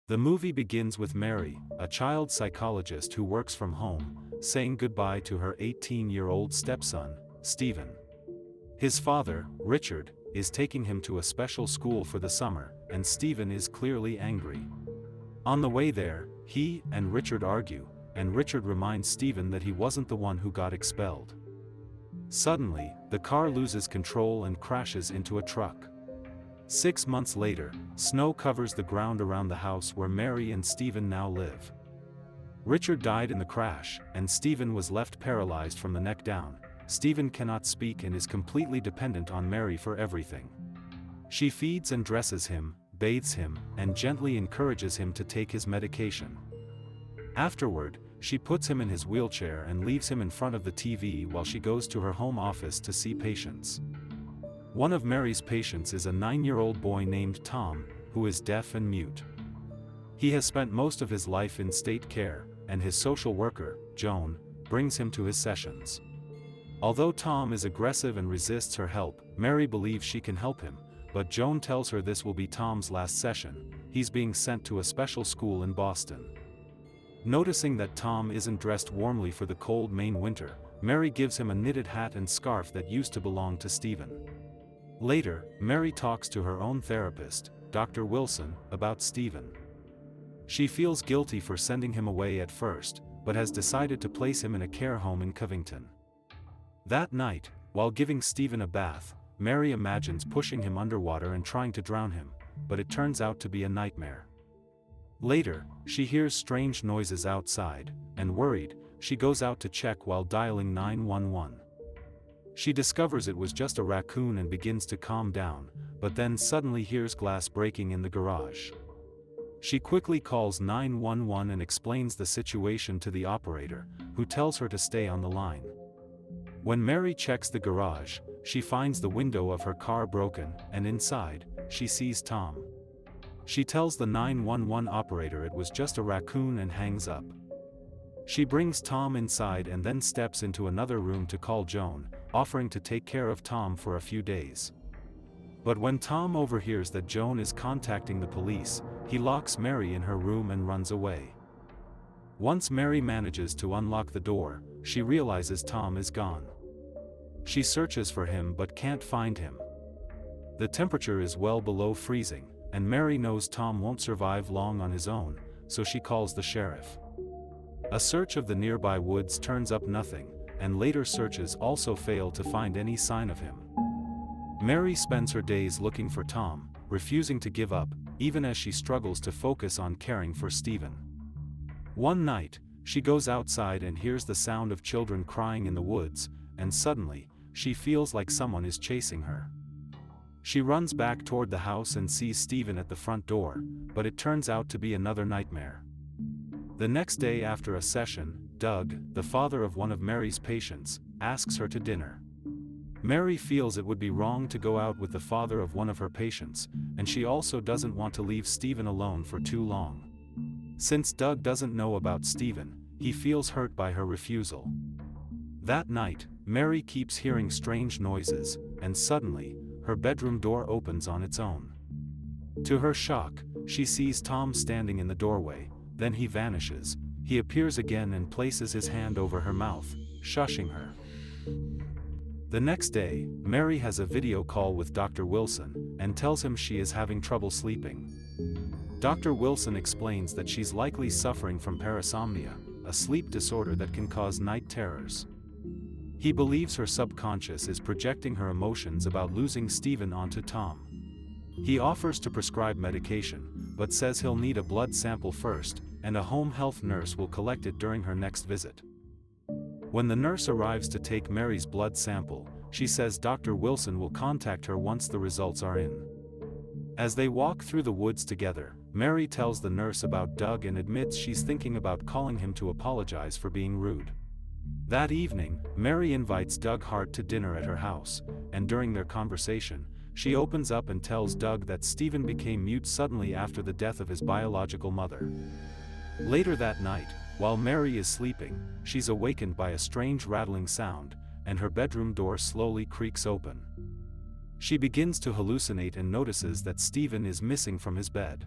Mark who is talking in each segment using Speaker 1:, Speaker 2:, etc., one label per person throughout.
Speaker 1: The movie begins with Mary, a child psychologist who works from home, saying goodbye to her 18-year-old stepson, Stephen. His father, Richard, is taking him to a special school for the summer, and Stephen is clearly angry. On the way there, he and Richard argue, and Richard reminds Stephen that he wasn't the one who got expelled. Suddenly, the car loses control and crashes into a truck. 6 months later, snow covers the ground around the house where Mary and Stephen now live. Richard died in the crash, and Stephen was left paralyzed from the neck down. Stephen cannot speak and is completely dependent on Mary for everything. She feeds and dresses him, bathes him, and gently encourages him to take his medication. Afterward, she puts him in his wheelchair and leaves him in front of the TV while she goes to her home office to see patients. One of Mary's patients is a 9-year-old boy named Tom, who is deaf and mute. He has spent most of his life in state care, and his social worker, Joan, brings him to his sessions. Although Tom is aggressive and resists her help, Mary believes she can help him, but Joan tells her this will be Tom's last session. He's being sent to a special school in Boston. Noticing that Tom isn't dressed warmly for the cold Maine winter, Mary gives him a knitted hat and scarf that used to belong to Stephen. Later, Mary talks to her own therapist, Dr. Wilson, about Stephen. She feels guilty for sending him away at first, but has decided to place him in a care home in Covington. That night, while giving Stephen a bath, Mary imagines pushing him underwater and trying to drown him, but it turns out to be a nightmare. Later, she hears strange noises outside, and worried, she goes out to check while dialing 911. She discovers it was just a raccoon and begins to calm down, but then suddenly hears glass breaking in the garage. She quickly calls 911 and explains the situation to the operator, who tells her to stay on the line. When Mary checks the garage, she finds the window of her car broken, and inside, she sees Tom. She tells the 911 operator it was just a raccoon and hangs up. She brings Tom inside and then steps into another room to call Joan, offering to take care of Tom for a few days. But when Tom overhears that Joan is contacting the police, he locks Mary in her room and runs away. Once Mary manages to unlock the door, she realizes Tom is gone. She searches for him but can't find him. The temperature is well below freezing, and Mary knows Tom won't survive long on his own, so she calls the sheriff. A search of the nearby woods turns up nothing, and later searches also fail to find any sign of him. Mary spends her days looking for Tom, refusing to give up, even as she struggles to focus on caring for Stephen. One night, she goes outside and hears the sound of children crying in the woods, and suddenly, she feels like someone is chasing her. She runs back toward the house and sees Stephen at the front door, but it turns out to be another nightmare. The next day after a session, Doug, the father of one of Mary's patients, asks her to dinner. Mary feels it would be wrong to go out with the father of one of her patients, and she also doesn't want to leave Stephen alone for too long. Since Doug doesn't know about Stephen, he feels hurt by her refusal. That night, Mary keeps hearing strange noises, and suddenly, her bedroom door opens on its own. To her shock, she sees Tom standing in the doorway, then he vanishes. He appears again and places his hand over her mouth, shushing her. The next day, Mary has a video call with Dr. Wilson, and tells him she is having trouble sleeping. Dr. Wilson explains that she's likely suffering from parasomnia, a sleep disorder that can cause night terrors. He believes her subconscious is projecting her emotions about losing Stephen onto Tom. He offers to prescribe medication, but says he'll need a blood sample first, and a home health nurse will collect it during her next visit. When the nurse arrives to take Mary's blood sample, she says Dr. Wilson will contact her once the results are in. As they walk through the woods together, Mary tells the nurse about Doug and admits she's thinking about calling him to apologize for being rude. That evening, Mary invites Doug Hart to dinner at her house, and during their conversation, she opens up and tells Doug that Stephen became mute suddenly after the death of his biological mother. Later that night, while Mary is sleeping, she's awakened by a strange rattling sound, and her bedroom door slowly creaks open. She begins to hallucinate and notices that Stephen is missing from his bed.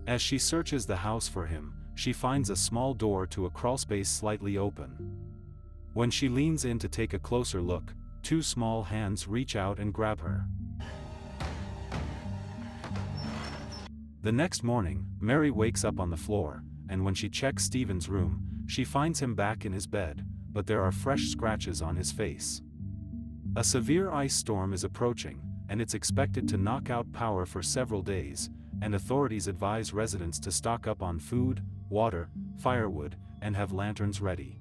Speaker 1: As she searches the house for him, she finds a small door to a crawlspace slightly open. When she leans in to take a closer look, two small hands reach out and grab her. The next morning, Mary wakes up on the floor, and when she checks Stephen's room, she finds him back in his bed, but there are fresh scratches on his face. A severe ice storm is approaching, and it's expected to knock out power for several days, and authorities advise residents to stock up on food, water, firewood, and have lanterns ready.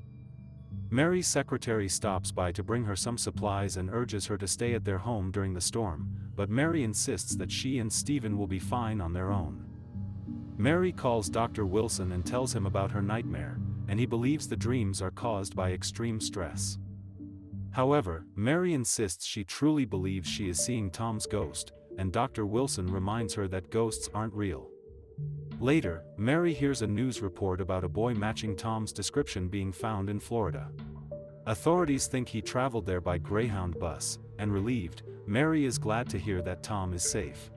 Speaker 1: Mary's secretary stops by to bring her some supplies and urges her to stay at their home during the storm, but Mary insists that she and Stephen will be fine on their own. Mary calls Dr. Wilson and tells him about her nightmare, and he believes the dreams are caused by extreme stress. However, Mary insists she truly believes she is seeing Tom's ghost, and Dr. Wilson reminds her that ghosts aren't real. Later, Mary hears a news report about a boy matching Tom's description being found in Florida. Authorities think he traveled there by Greyhound bus, and relieved, Mary is glad to hear that Tom is safe.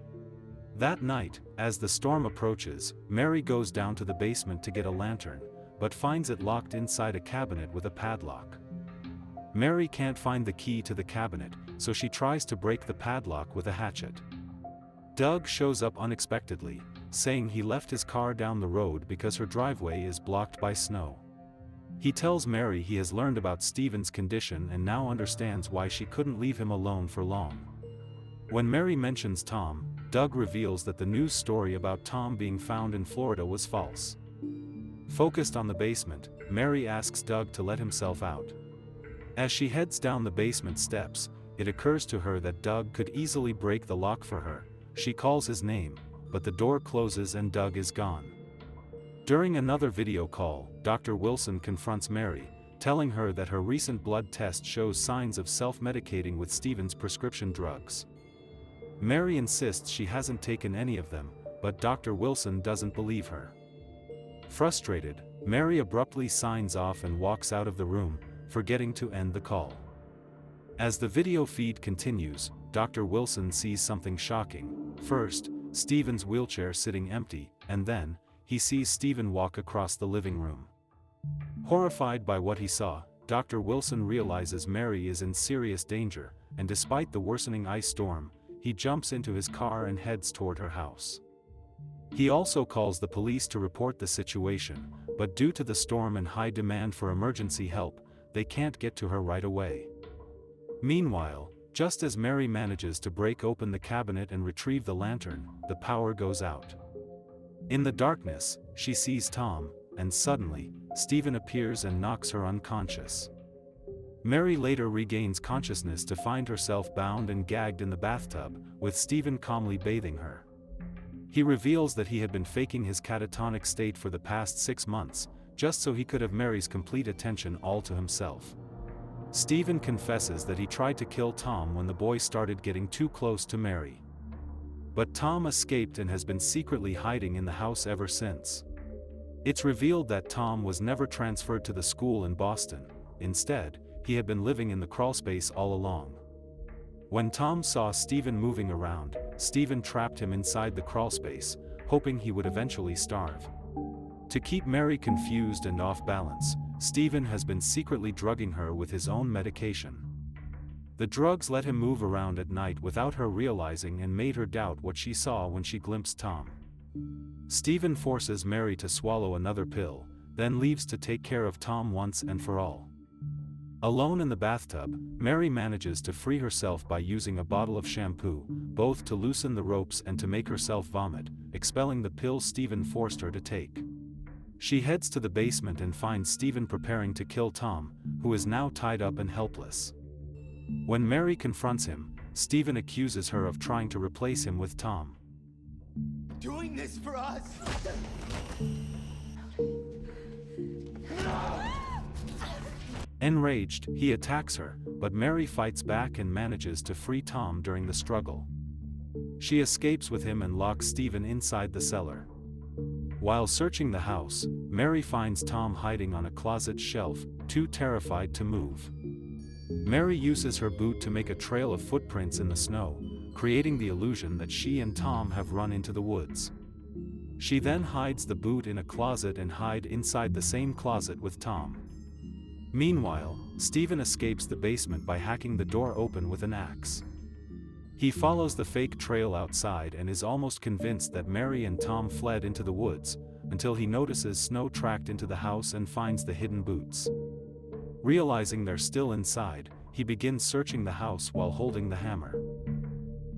Speaker 1: That night, as the storm approaches, Mary goes down to the basement to get a lantern, but finds it locked inside a cabinet with a padlock. Mary can't find the key to the cabinet, so she tries to break the padlock with a hatchet. Doug shows up unexpectedly, saying he left his car down the road because her driveway is blocked by snow. He tells Mary he has learned about Stephen's condition and now understands why she couldn't leave him alone for long. When Mary mentions Tom, Doug reveals that the news story about Tom being found in Florida was false. Focused on the basement, Mary asks Doug to let himself out. As she heads down the basement steps, it occurs to her that Doug could easily break the lock for her. She calls his name, but the door closes and Doug is gone. During another video call, Dr. Wilson confronts Mary, telling her that her recent blood test shows signs of self-medicating with Stephen's prescription drugs. Mary insists she hasn't taken any of them, but Dr. Wilson doesn't believe her. Frustrated, Mary abruptly signs off and walks out of the room, forgetting to end the call. As the video feed continues, Dr. Wilson sees something shocking. First, Stephen's wheelchair sitting empty, and then, he sees Stephen walk across the living room. Horrified by what he saw, Dr. Wilson realizes Mary is in serious danger, and despite the worsening ice storm, he jumps into his car and heads toward her house. He also calls the police to report the situation, but due to the storm and high demand for emergency help, they can't get to her right away. Meanwhile, just as Mary manages to break open the cabinet and retrieve the lantern, the power goes out. In the darkness, she sees Tom, and suddenly, Stephen appears and knocks her unconscious. Mary later regains consciousness to find herself bound and gagged in the bathtub, with Stephen calmly bathing her. He reveals that he had been faking his catatonic state for the past 6 months, just so he could have Mary's complete attention all to himself. Stephen confesses that he tried to kill Tom when the boy started getting too close to Mary. But Tom escaped and has been secretly hiding in the house ever since. It's revealed that Tom was never transferred to the school in Boston. Instead, he had been living in the crawlspace all along. When Tom saw Stephen moving around, Stephen trapped him inside the crawlspace, hoping he would eventually starve. To keep Mary confused and off balance, Stephen has been secretly drugging her with his own medication. The drugs let him move around at night without her realizing and made her doubt what she saw when she glimpsed Tom. Stephen forces Mary to swallow another pill, then leaves to take care of Tom once and for all. Alone in the bathtub, Mary manages to free herself by using a bottle of shampoo, both to loosen the ropes and to make herself vomit, expelling the pills Stephen forced her to take. She heads to the basement and finds Stephen preparing to kill Tom, who is now tied up and helpless. When Mary confronts him, Stephen accuses her of trying to replace him with Tom.
Speaker 2: Doing this for us?
Speaker 1: Enraged, he attacks her, but Mary fights back and manages to free Tom during the struggle. She escapes with him and locks Stephen inside the cellar. While searching the house, Mary finds Tom hiding on a closet shelf, too terrified to move. Mary uses her boot to make a trail of footprints in the snow, creating the illusion that she and Tom have run into the woods. She then hides the boot in a closet and hides inside the same closet with Tom. Meanwhile, Stephen escapes the basement by hacking the door open with an axe. He follows the fake trail outside and is almost convinced that Mary and Tom fled into the woods, until he notices snow tracked into the house and finds the hidden boots. Realizing they're still inside, he begins searching the house while holding the hammer.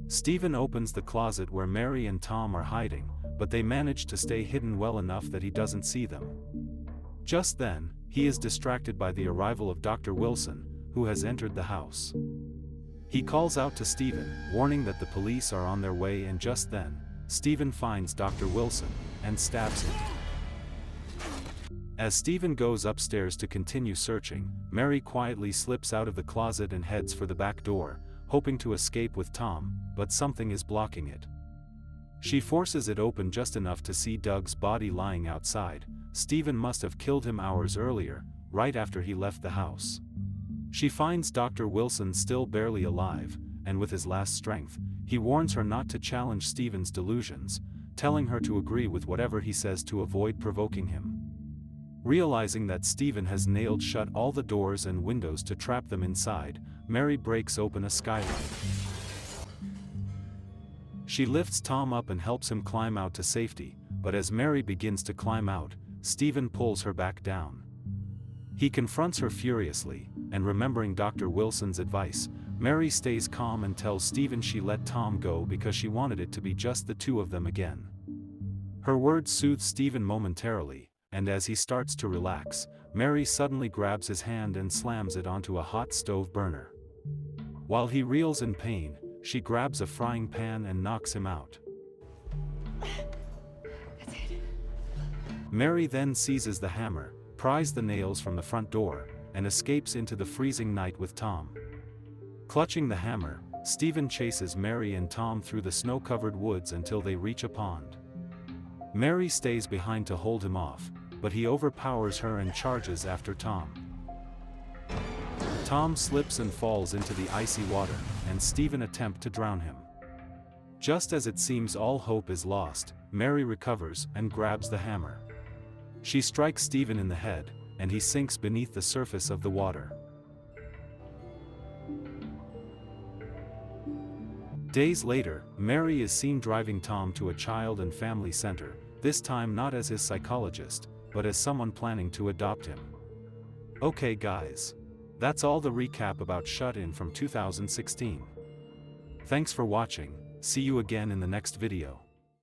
Speaker 1: Stephen opens the closet where Mary and Tom are hiding, but they manage to stay hidden well enough that he doesn't see them. Just then, he is distracted by the arrival of Dr. Wilson, who has entered the house. He calls out to Stephen, warning that the police are on their way, and just then, Stephen finds Dr. Wilson and stabs him. As Stephen goes upstairs to continue searching, Mary quietly slips out of the closet and heads for the back door, hoping to escape with Tom, but something is blocking it. She forces it open just enough to see Doug's body lying outside. Stephen must have killed him hours earlier, right after he left the house. She finds Dr. Wilson still barely alive, and with his last strength, he warns her not to challenge Stephen's delusions, telling her to agree with whatever he says to avoid provoking him. Realizing that Stephen has nailed shut all the doors and windows to trap them inside, Mary breaks open a skylight. She lifts Tom up and helps him climb out to safety, but as Mary begins to climb out, Stephen pulls her back down. He confronts her furiously, and remembering Dr. Wilson's advice, Mary stays calm and tells Stephen she let Tom go because she wanted it to be just the two of them again. Her words soothe Stephen momentarily, and as he starts to relax, Mary suddenly grabs his hand and slams it onto a hot stove burner. While he reels in pain, she grabs a frying pan and knocks him out.
Speaker 3: That's it.
Speaker 1: Mary then seizes the hammer, pries the nails from the front door, and escapes into the freezing night with Tom. Clutching the hammer, Stephen chases Mary and Tom through the snow-covered woods until they reach a pond. Mary stays behind to hold him off, but he overpowers her and charges after Tom. Tom slips and falls into the icy water, and Stephen attempts to drown him. Just as it seems all hope is lost, Mary recovers and grabs the hammer. She strikes Stephen in the head, and he sinks beneath the surface of the water. Days later, Mary is seen driving Tom to a child and family center, this time not as his psychologist, but as someone planning to adopt him. Okay guys. That's all the recap about Shut In from 2016. Thanks for watching, see you again in the next video.